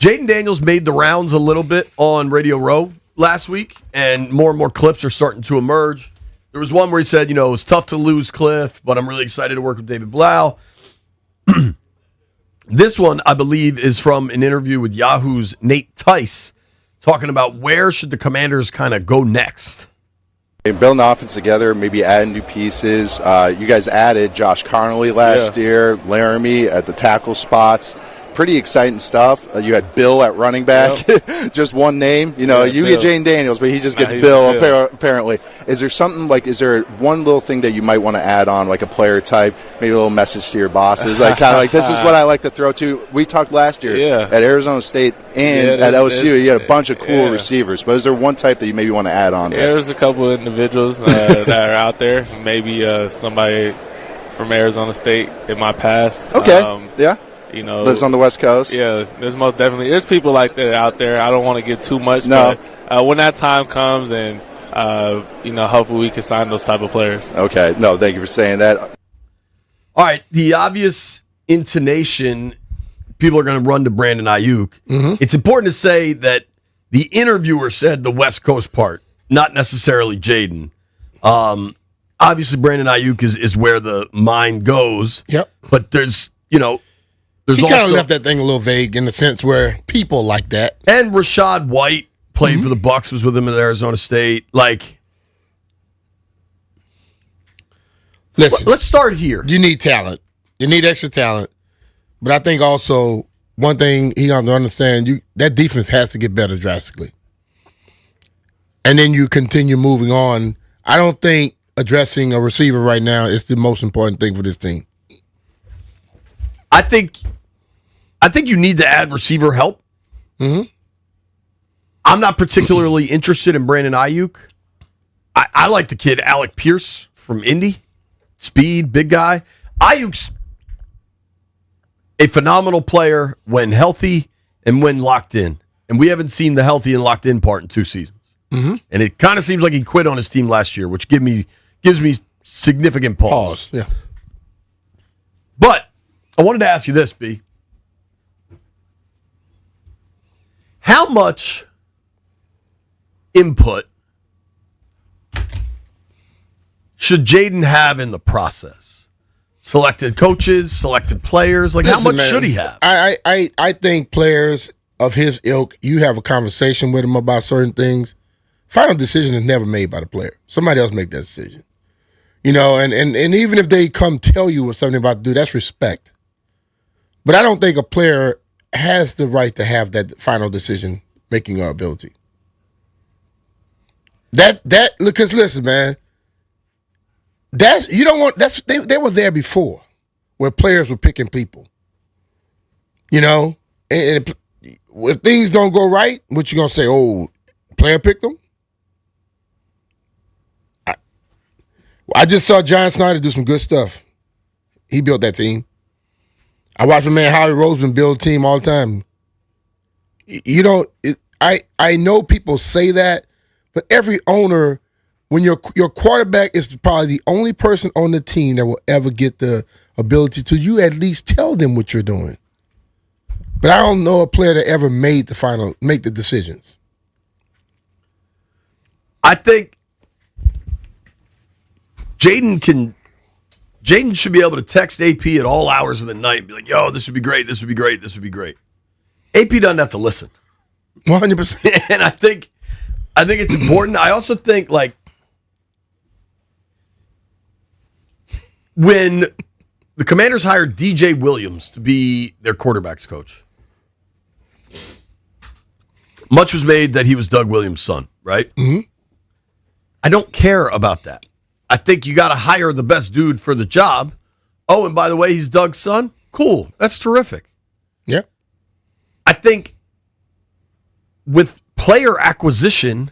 Jayden Daniels made the rounds a little bit on Radio Row last week, and more clips are starting to emerge. There was one where he said, it was tough to lose Cliff, but I'm really excited to work with David Blau. This one, I believe, is from an interview with Yahoo's Nate Tice, talking about where should the Commanders kind of go next. Building the offense together, maybe adding new pieces. You guys added Josh Connolly last year, Laramie at the tackle spots. Pretty exciting stuff. You had Bill at running back, just one name. You get Jayden Daniels, but he just gets Bill, apparently. Is there something is there one little thing that you might want to add on, like a player type, maybe a little message to your bosses, this is what I like to throw to? We talked last year at Arizona State and at LSU. You had a bunch of cool receivers, but is there one type that you maybe want to add on there? There's a couple of individuals that are out there. Maybe somebody from Arizona State in my past. Okay, lives on the West Coast. Yeah, there's people like that out there. I don't want to get too much. No. But when that time comes, and hopefully we can sign those type of players. Okay. No, thank you for saying that. All right, the obvious intonation, people are going to run to Brandon Ayuk. Mm-hmm. It's important to say that the interviewer said the West Coast part, not necessarily Jayden. Obviously, Brandon Ayuk is where the mind goes. Yep. But there's he kind of left that thing a little vague in the sense where people like that. And Rashad White played for the Bucs, was with him at Arizona State. Listen, let's start here. You need talent. You need extra talent. But I think also one thing he got to understand, that defense has to get better drastically. And then you continue moving on. I don't think addressing a receiver right now is the most important thing for this team. I think you need to add receiver help. Mm-hmm. I'm not particularly interested in Brandon Ayuk. I like the kid Alec Pierce from Indy. Speed, big guy. Ayuk's a phenomenal player when healthy and when locked in. And we haven't seen the healthy and locked in part in 2 seasons. Mm-hmm. And it kind of seems like he quit on his team last year, which gives me significant pause. Yeah. But I wanted to ask you this, B. How much input should Jayden have in the process? Selected coaches, selected players? How much should he have? I think players of his ilk, you have a conversation with him about certain things. Final decision is never made by the player. Somebody else make that decision. And even if they come tell you what something about to do, that's respect. But I don't think a player has the right to have that final decision making ability. Because listen, man, they were there before, where players were picking people. And if things don't go right, what you gonna say? Oh, player picked them. I just saw John Snyder do some good stuff. He built that team. I watch my man Howie Roseman build a team all the time. I know people say that, but every owner, when your quarterback is probably the only person on the team that will ever get the ability to, you at least tell them what you're doing. But I don't know a player that ever make the decisions. I think Jayden should be able to text AP at all hours of the night and be like, yo, this would be great, this would be great, this would be great. AP doesn't have to listen. 100%. And I think it's important. I also think, when the Commanders hired DJ Williams to be their quarterback's coach, much was made that he was Doug Williams' son, right? Mm-hmm. I don't care about that. I think you got to hire the best dude for the job. Oh, and by the way, he's Doug's son? Cool. That's terrific. Yeah. I think with player acquisition,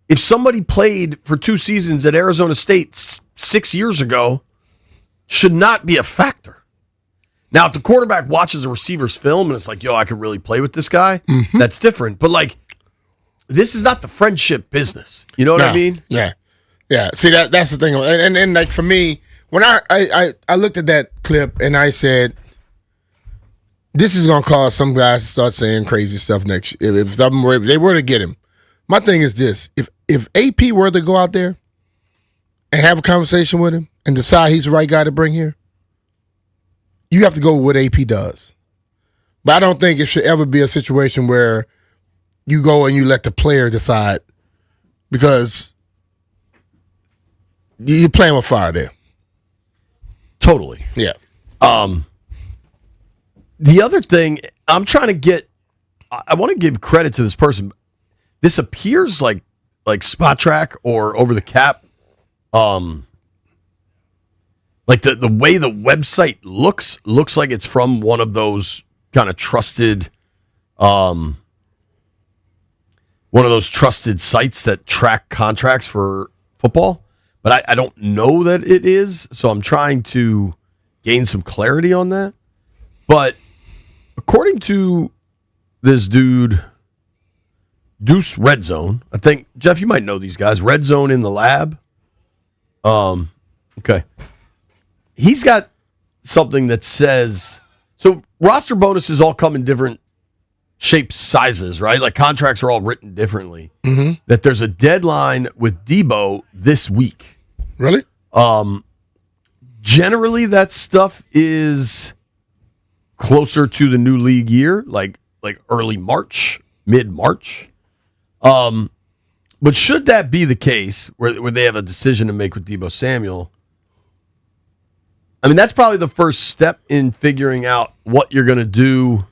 if somebody played for 2 seasons at Arizona State 6 years ago, should not be a factor. Now, if the quarterback watches a receiver's film and it's like, yo, I could really play with this guy, that's different. But, this is not the friendship business. You know what I mean? Yeah. Yeah, see that's the thing, and for me, when I looked at that clip and I said, This is going to cause some guys to start saying crazy stuff next year. If they were to get him. My thing is this. If AP were to go out there and have a conversation with him and decide he's the right guy to bring here, you have to go with what AP does. But I don't think it should ever be a situation where you go and you let the player decide, because you're playing with fire there. Totally. Yeah. The other thing, I'm trying to get, I want to give credit to this person. This appears like Spot Track or Over the Cap. Like the way the website looks like it's from one of those kind of trusted, one of those trusted sites that track contracts for football. But I don't know that it is, so I'm trying to gain some clarity on that. But according to this dude, Deuce Red Zone, I think, Jeff, you might know these guys. Red Zone in the Lab. Okay. He's got something that says, so roster bonuses all come in different shapes, sizes, right? Like contracts are all written differently. Mm-hmm. That there's a deadline with Debo this week. Really? Generally, that stuff is closer to the new league year, like early March, mid-March. But should that be the case, where they have a decision to make with Debo Samuel, I mean, that's probably the first step in figuring out what you're going to do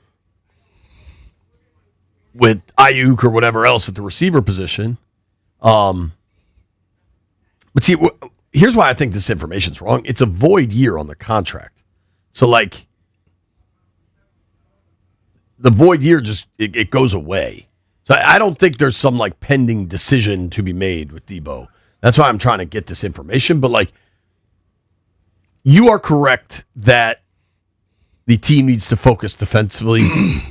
with Ayuk or whatever else at the receiver position. But see, here's why I think this information's wrong. It's a void year on the contract. So, like, the void year just, it goes away. So I don't think there's some, like, pending decision to be made with Debo. That's why I'm trying to get this information. But, like, you are correct that the team needs to focus defensively,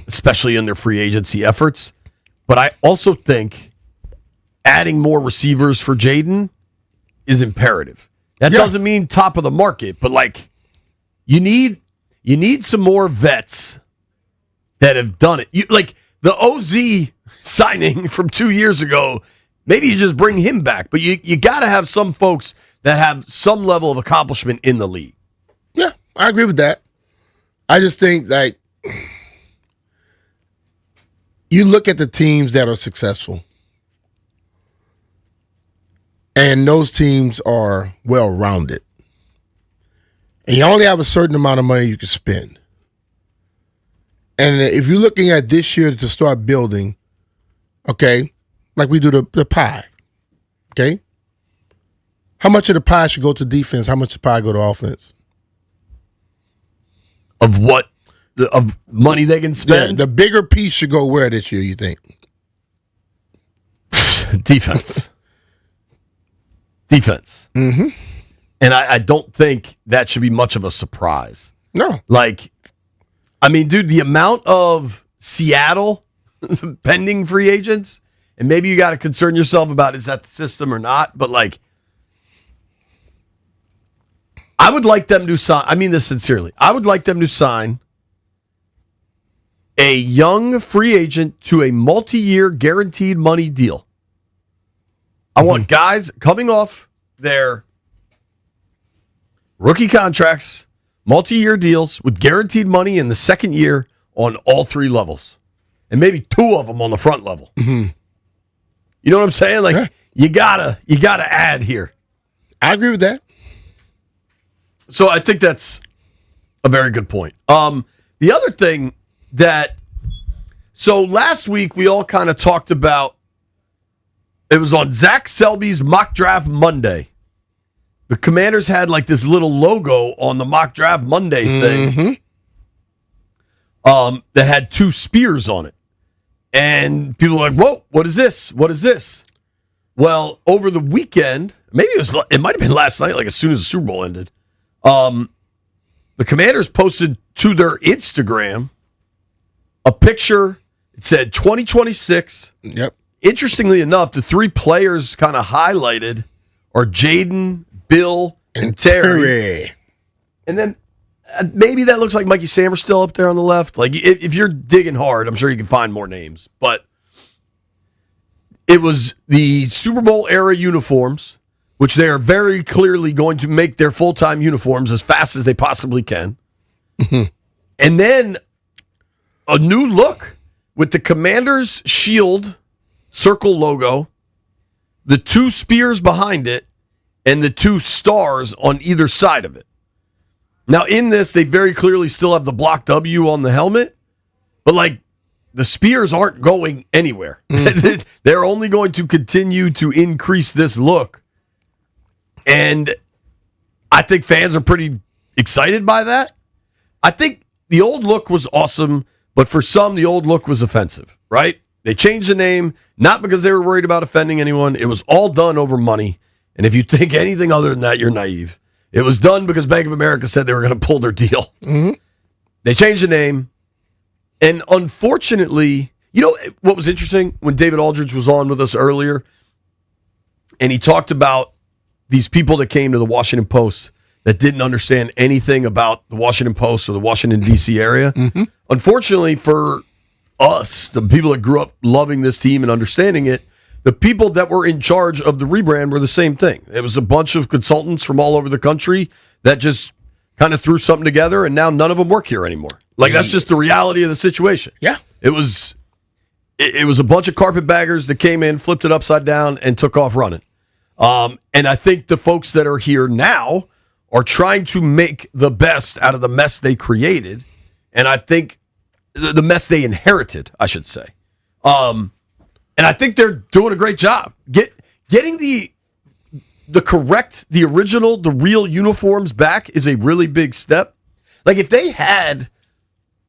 especially in their free agency efforts. But I also think adding more receivers for Jayden is imperative. That doesn't mean top of the market, but like you need some more vets that have done it. Like the OZ signing from 2 years ago, maybe you just bring him back, but you got to have some folks that have some level of accomplishment in the league. Yeah, I agree with that. I just think, like, you look at the teams that are successful, and those teams are well-rounded, and you only have a certain amount of money you can spend. And if you're looking at this year to start building, okay, like we do the pie, okay? How much of the pie should go to defense? How much of the pie go to offense? Of what? Of money they can spend? Yeah, the bigger piece should go where this year, you think? Defense. Defense. Mm-hmm. And I don't think that should be much of a surprise. No. Like, I mean, dude, the amount of Seattle pending free agents, and maybe you got to concern yourself about is that the system or not, but like, I would like them to sign, I mean this sincerely, I would like them to sign a young free agent to a multi-year guaranteed money deal. I want guys coming off their rookie contracts, multi-year deals with guaranteed money in the second year on all three levels. And maybe two of them on the front level. Mm-hmm. You know what I'm saying? Like, you gotta add here. I agree with that. So I think that's a very good point. The other thing so last week we all kind of talked about, it was on Zach Selby's Mock Draft Monday. The Commanders had like this little logo on the Mock Draft Monday thing that had two spears on it. And people were like, whoa, what is this? What is this? Well, over the weekend, maybe it might have been last night, like as soon as the Super Bowl ended, the Commanders posted to their Instagram a picture. It said 2026. Yep. Interestingly enough, the three players kind of highlighted are Jayden, Bill, and Terry. And then maybe that looks like Mikey Sammer's still up there on the left. Like, if you're digging hard, I'm sure you can find more names. But it was the Super Bowl era uniforms, which they are very clearly going to make their full-time uniforms as fast as they possibly can. And then a new look with the Commanders shield circle logo, the 2 spears behind it, and the 2 stars on either side of it. Now, in this, they very clearly still have the block W on the helmet, but like the spears aren't going anywhere. They're only going to continue to increase this look. And I think fans are pretty excited by that. I think the old look was awesome, but for some, the old look was offensive, right? They changed the name, not because they were worried about offending anyone. It was all done over money. And if you think anything other than that, you're naive. It was done because Bank of America said they were going to pull their deal. They changed the name. And unfortunately, you know what was interesting? When David Aldridge was on with us earlier, and he talked about these people that came to the Washington Post that didn't understand anything about the Washington Post or the Washington, D.C. area. Unfortunately for us, the people that grew up loving this team and understanding it, the people that were in charge of the rebrand were the same thing. It was a bunch of consultants from all over the country that just kind of threw something together, and now none of them work here anymore. Like, that's just the reality of the situation. Yeah. It was a bunch of carpetbaggers that came in, flipped it upside down, and took off running. And I think the folks that are here now are trying to make the best out of the mess they created, and I think the mess they inherited, I should say. And I think they're doing a great job. Getting the original, the real uniforms back is a really big step. Like, if they had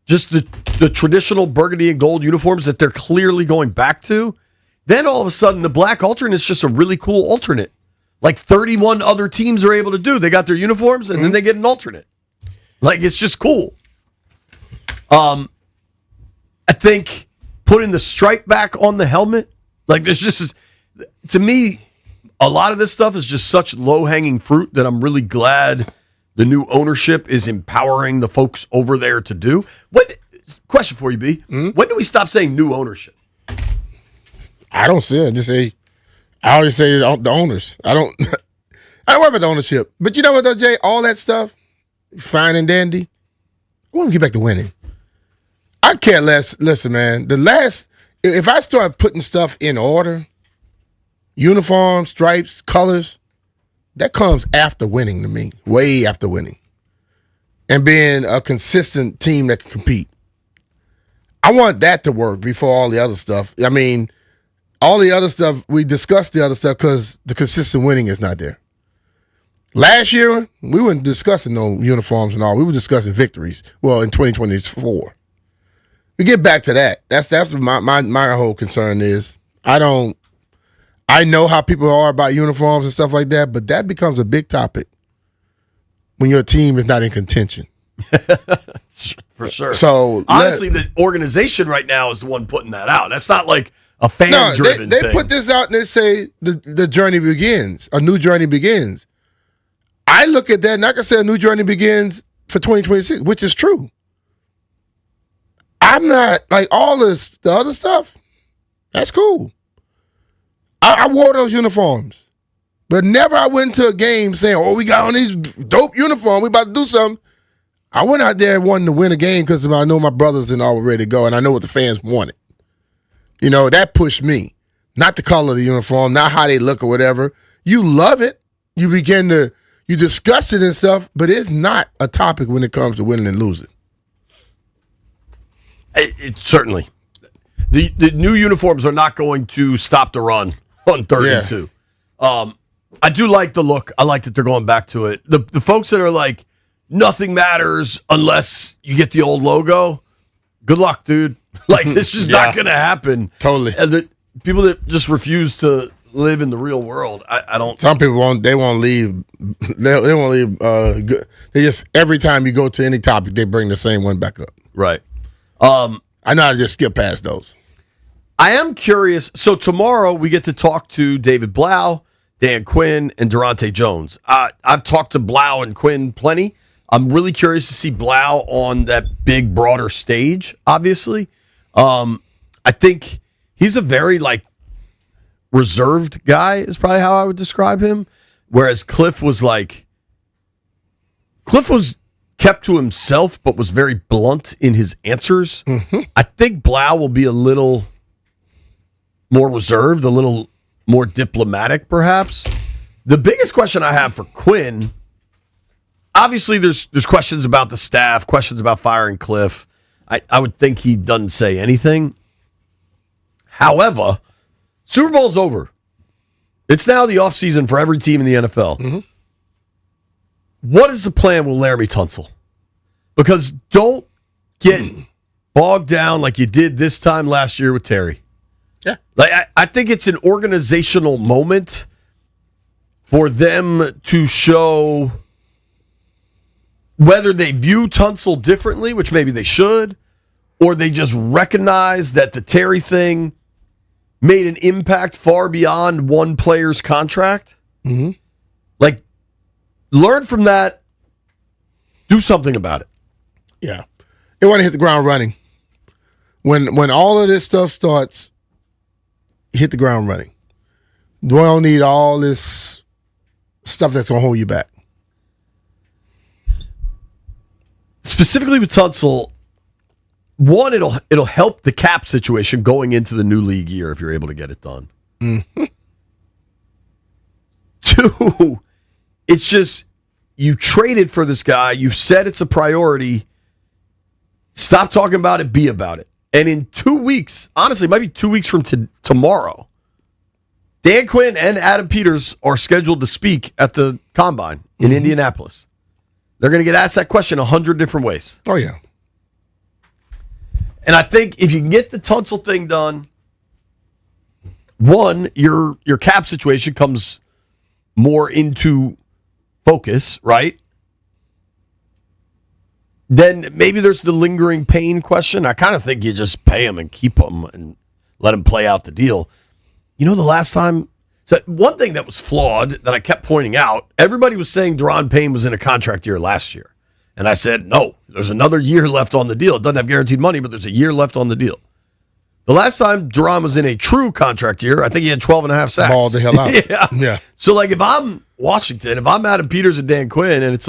just the traditional burgundy and gold uniforms that they're clearly going back to, then all of a sudden the black alternate is just a really cool alternate. Like 31 other teams are able to do. They got their uniforms and then they get an alternate. Like, it's just cool. I think putting the stripe back on the helmet, like, there's just, to me, a lot of this stuff is just such low-hanging fruit that I'm really glad the new ownership is empowering the folks over there to do. Question for you, B. When do we stop saying new ownership? I don't say it. I always say the owners. I don't worry about the ownership. But you know what, though, Jay? All that stuff, fine and dandy. I want to get back to winning. I care less. Listen, man, if I start putting stuff in order, uniforms, stripes, colors, that comes after winning to me, way after winning. And being a consistent team that can compete. I want that to work before all the other stuff. I mean, all the other stuff, we discussed the other stuff because the consistent winning is not there. Last year, we weren't discussing no uniforms and all. We were discussing victories. Well, in 2024. We get back to that. That's what my whole concern is. I know how people are about uniforms and stuff like that, but that becomes a big topic when your team is not in contention. For sure. So honestly, the organization right now is the one putting that out. That's not like a fan-driven thing. They put this out and they say the journey begins. A new journey begins. I look at that and I can say a new journey begins for 2026, which is true. I'm not like all the other stuff. That's cool. I wore those uniforms. But never I went to a game saying, oh, we got on these dope uniforms. We about to do something. I went out there wanting to win a game because I know my brothers and all were ready to go, and I know what the fans wanted. You know, that pushed me. Not the color of the uniform, not how they look or whatever. You love it. You discuss it and stuff, but it's not a topic when it comes to winning and losing. It certainly. The new uniforms are not going to stop the run on 3rd and 2. I do like the look. I like that they're going back to it. The folks that are like, nothing matters unless you get the old logo, good luck, dude. Like, it's just not going to happen. Totally. And the people that just refuse to live in the real world, I don't. Some people won't leave. They won't leave. They just, every time you go to any topic, they bring the same one back up. Right. I know how to just skip past those. I am curious. So tomorrow we get to talk to David Blau, Dan Quinn, and Durante Jones. I've talked to Blau and Quinn plenty. I'm really curious to see Blau on that big, broader stage, obviously. I think he's a very, reserved guy is probably how I would describe him. Whereas Cliff was kept to himself, but was very blunt in his answers. Mm-hmm. I think Blau will be a little more reserved, a little more diplomatic, perhaps. The biggest question I have for Quinn, obviously there's questions about the staff, questions about firing Cliff. I would think he doesn't say anything. However, Super Bowl's over. It's now the offseason for every team in the NFL. Mm-hmm. What is the plan with Laramie Tunsil? Because don't get bogged down like you did this time last year with Terry. Yeah. I think it's an organizational moment for them to show whether they view Tunsil differently, which maybe they should, or they just recognize that the Terry thing made an impact far beyond one player's contract. Mm-hmm. Learn from that. Do something about it. Yeah. They want to hit the ground running. When all of this stuff starts, hit the ground running. You don't need all this stuff that's going to hold you back. Specifically with Tunsil, one, it'll help the cap situation going into the new league year if you're able to get it done. Mm-hmm. Two, it's just you traded for this guy. You've said it's a priority. Stop talking about it. Be about it. And in 2 weeks, honestly, it might be 2 weeks from tomorrow, Dan Quinn and Adam Peters are scheduled to speak at the Combine in Indianapolis. They're going to get asked that question 100 different ways. Oh, yeah. And I think if you can get the Tunsil thing done, one, your cap situation comes more into focus, right? Then maybe there's the lingering pain question. I kind of think you just pay him and keep him and let him play out the deal. You know, the last time, so one thing that was flawed that I kept pointing out, everybody was saying Deron Payne was in a contract year last year. And I said, no, there's another year left on the deal. It doesn't have guaranteed money, but there's a year left on the deal. The last time Deron was in a true contract year, I think he had 12.5 sacks. Balled the hell out. Yeah. So, if I'm Washington, if I'm Adam Peters and Dan Quinn, and it's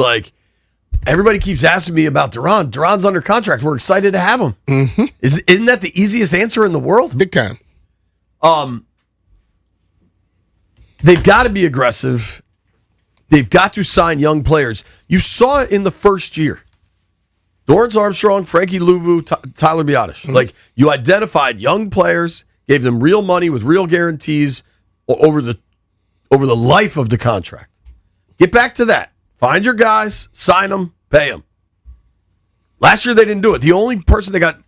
everybody keeps asking me about Deron. Deron's under contract. We're excited to have him. Mm-hmm. Isn't that the easiest answer in the world? Big time. They've got to be aggressive. They've got to sign young players. You saw it in the first year. Dorrance Armstrong, Frankie Louvu, Tyler Biotish. Mm-hmm. You identified young players, gave them real money with real guarantees over the life of the contract. Get back to that. Find your guys, sign them, pay them. Last year they didn't do it. The only person that got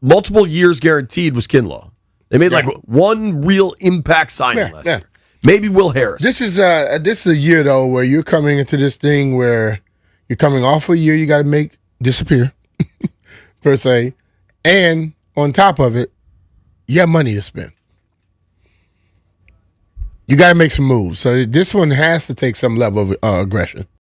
multiple years guaranteed was Kinlaw. They made one real impact signing last year. Maybe Will Harris. This is a year though where you're coming into this thing where you're coming off a year you got to make disappear per se, and on top of it, you have money to spend. You got to make some moves. So this one has to take some level of aggression.